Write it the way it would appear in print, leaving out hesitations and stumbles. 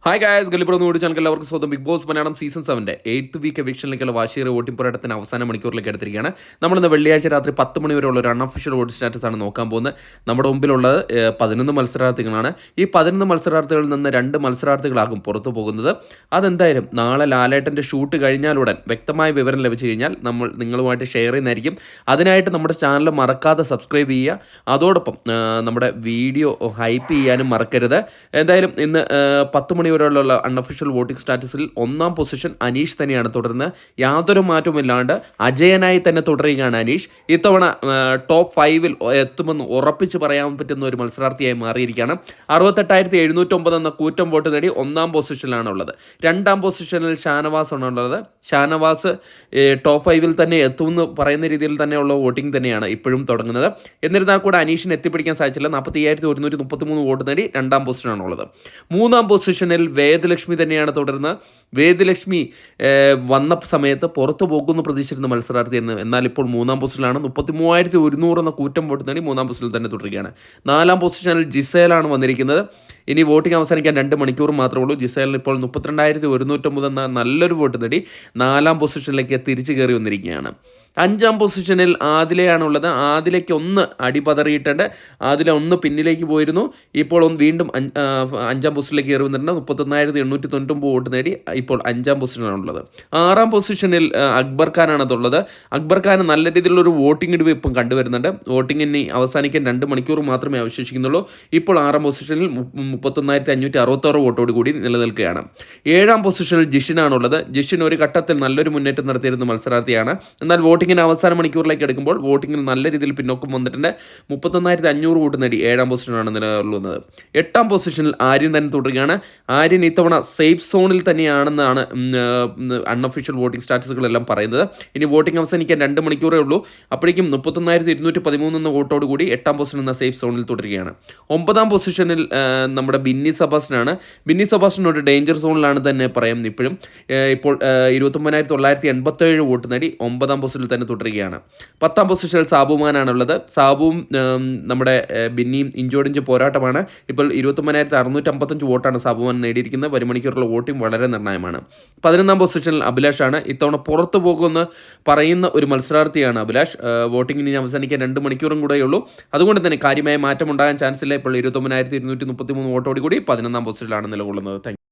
Hi guys ഗലിപ്പുറം കൂടി channel എല്ലാവർക്കും സ്വന്തം big boss Malayalam season 7 8th week എവിക്ഷനിലേക്കുള്ള വാശിയേറിയ വോട്ടിംഗ് പോരാട്ടത്തിന് അവസാന മണിക്കൂറിലേക്ക് എടുത്തിരിക്കുകയാണ്. നമ്മളിന്ന് വെള്ളിയാഴ്ച രാത്രി 10 മണി വരെയുള്ള ഒരു അൺഒഫീഷ്യൽ വോട്ട് സ്റ്റാറ്റസ് ആണ് നോക്കാൻ പോകുന്നത്. നമ്മുടെ മുമ്പിലുള്ളത് 11 മത്സരാർത്ഥികളാണ്. ഈ 11 മത്സരാർത്ഥികളിൽ നിന്ന് 2 മത്സരാർത്ഥികളാകും പുറത്തു പോകുന്നത്. അതെന്തായാലും നാളെ ലാലേട്ടൻ്റെ ഷൂട്ട് കഴിഞ്ഞാലുടൻ വ്യക്തമായ വിവരം ലഭിച്ചു കഴിഞ്ഞാൽ നമ്മൾ നിങ്ങളുമായിട്ട് ഷെയർ ചെയ്യുന്നതായിരിക്കും. അതിനായിട്ട് നമ്മുടെ ചാനൽ മറക്കാതെ സബ്സ്ക്രൈബ് ചെയ്യുക. അതോടൊപ്പം നമ്മുടെ വീഡിയോ ഹൈപ്പ് ചെയ്യാനും മറക്കരുത്. എന്തായാലും ഇന്ന് 10 മണി വരെയുള്ള അൺഒഫീഷ്യൽ വോട്ടിംഗ് സ്റ്റാറ്റസിൽ 1ാം പൊസിഷൻ അനീഷ് തന്നെയാണ് തുടരുന്നത്. യാതൊരു മാറ്റവുമില്ലാണ്ട് അജയനായി തന്നെ തുടരുകയാണ് അനീഷ്. ഇത്തവണ ടോപ്പ് 5-ൽ എത്തുമെന്ന് ഉറപ്പിച്ച് പറയാൻ പറ്റുന്ന ഒരു മത്സരാർത്ഥിയായി മാറിയിരിക്കുകയാണ്. 68,709 എന്ന കൂറ്റം വോട്ട് നേടി 1ാം പൊസിഷനിലാണുള്ളത്. 2ാം പൊസിഷനിൽ ഷാനവാസ് ആണുള്ളത്. ഷാനവാസ് ടോപ്പ് 5-ൽ തന്നെ എത്തുമെന്ന് പറയുന്ന രീതിയിൽ തന്നെയുള്ള വോട്ടിംഗ് തന്നെയാണ് ഇപ്പോഴും തുടങ്ങുന്നത്. എന്നിരുന്നാൽ കൂടെ അനീഷിന് എത്തിപ്പിടിക്കാൻ സാധിച്ചില്ല. 45,133 വോട്ട് നേടി 2ാം പൊസിഷനാണുള്ളത്. 3ാം പൊസിഷനിൽ വേദലക്ഷ്മി തന്നെയാണ് തുടരുന്നത്. വേദലക്ഷ്മി വന്ന സമയത്ത് പുറത്തു പോകുമെന്ന് പ്രതീക്ഷിച്ചിരുന്ന മത്സരാർത്ഥിയെന്ന്, എന്നാൽ ഇപ്പോൾ 3ാം പൊസിഷനിലാണ്. 33,100 എന്ന കൂറ്റം വോട്ട് നേടി 3ാം പൊസിഷനിൽ തന്നെ തുടരുകയാണ്. 4ാം പൊസിഷനിൽ ജിസേലാണ് വന്നിരിക്കുന്നത്. ഇനി വോട്ടിംഗ് അവസാനിക്കാൻ 2 മണിക്കൂർ മാത്രമേ ഉള്ളൂ. ജിസേലിന് ഇപ്പോൾ 32,109 എന്ന നല്ലൊരു വോട്ട് നേടി 4ാം പൊസിഷനിലേക്ക് തിരിച്ചു കയറി വന്നിരിക്കുകയാണ്. 5ാം പൊസിഷനിൽ ആദിലയാണുള്ളത്. ആദിലയ്ക്ക് ഒന്ന് അടിപതറിയിട്ടുണ്ട്. ആദില ഒന്ന് പിന്നിലേക്ക് പോയിരുന്നു. ഇപ്പോൾ വീണ്ടും 5ാം പൊസിഷനിലേക്ക് കയറി വന്നിട്ടുണ്ട്. 31,899 വോട്ട് നേടി ഇപ്പോൾ 5ാം പൊസിഷനാണുള്ളത്. 6ാം പൊസിഷനിൽ അക്ബർ ഖാനാണ് അതുള്ളത്. അക്ബർ ഖാൻ നല്ല രീതിയിലുള്ളൊരു വോട്ടിംഗ് ഇടിവ് ഇപ്പം കണ്ടുവരുന്നുണ്ട്. വോട്ടിംഗ് ഇനി അവസാനിക്കാൻ 2 മണിക്കൂർ മാത്രമേ അവശേഷിക്കുന്നുള്ളൂ. ഇപ്പോൾ 6ാം പൊസിഷനിൽ 31,566 വോട്ടോട് കൂടി നിലനിൽക്കുകയാണ്. 7ാം പൊസിഷനിൽ ജിഷിനാണുള്ളത്. ജിഷിൻ ഒരു ഘട്ടത്തിൽ നല്ലൊരു മുന്നേറ്റം നടത്തിയിരുന്ന മത്സരാർത്ഥിയാണ്. എന്നാൽ വോട്ടിങ്ങിന് അവസാന മണിക്കൂറിലേക്ക് എടുക്കുമ്പോൾ വോട്ടിങ്ങിൽ നല്ല രീതിയിൽ പിന്നോക്കം വന്നിട്ടുണ്ട്. 31,500 വോട്ട് നേടി 7ാം പൊസിഷനാണ് നിലകൊള്ളുന്നത്. 8ാം പൊസിഷനിൽ ആര്യൻ തന്നെ തുടരുകയാണ്. ആര്യൻ ഇത്തവണ സേഫ് സോണിൽ തന്നെയാണെന്നാണ് അൺഒഫീഷ്യൽ വോട്ടിംഗ് സ്റ്റാറ്റസുകളെല്ലാം പറയുന്നത്. ഇനി വോട്ടിംഗ് അവസാനിക്കാൻ 2 മണിക്കൂറേ ഉള്ളൂ. അപ്പോഴേക്കും 31,213 എന്ന വോട്ടോട് കൂടി 8ാം പൊസിഷൻ എന്ന സേഫ് സോണിൽ തുടരുകയാണ്. 9ാം പൊസിഷനിൽ നമ്മുടെ ബിന്നി സെബാസ്റ്റ്യനാണ്. ബിന്നി സെബാസ്റ്റ്യൻ ഒരു ഡേഞ്ചർ സോണിലാണ് തന്നെ പറയാം. ഇപ്പോഴും ഇപ്പോൾ 29,987 വോട്ട് നേടി 9ാം പൊസിഷനിൽ തന്നെ തുടരുകയാണ്. 10ാം പൊസിഷനിൽ സാബുമാനാണുള്ളത്. സാബുവും നമ്മുടെ ബിന്നിയും ഇഞ്ചോടിഞ്ച് പോരാട്ടമാണ്. ഇപ്പോൾ 29,655 വോട്ടാണ് സാബുമാൻ നേടിയിരിക്കുന്നത്. വരുമണിക്കൂറുള്ള വോട്ടിംഗ് വളരെ നിർണായകമാണ്. 11ാം പൊസിഷനിൽ അഭിലാഷാണ്. ഇത്തവണ പുറത്തു പോകുമെന്ന് പറയുന്ന ഒരു മത്സരാർത്ഥിയാണ് അഭിലാഷ്. വോട്ടിംഗിന് അവസാനിക്കാൻ 2 മണിക്കൂറും കൂടെ ഉള്ളൂ. അതുകൊണ്ട് തന്നെ കാര്യമായ മാറ്റം ഉണ്ടാകാൻ ചാൻസ് ഇല്ല. ഇപ്പോൾ 29,233 വോട്ടോട് കൂടി 11ാം പൊസിഷനിലാണ് നിലകൊള്ളുന്നത്.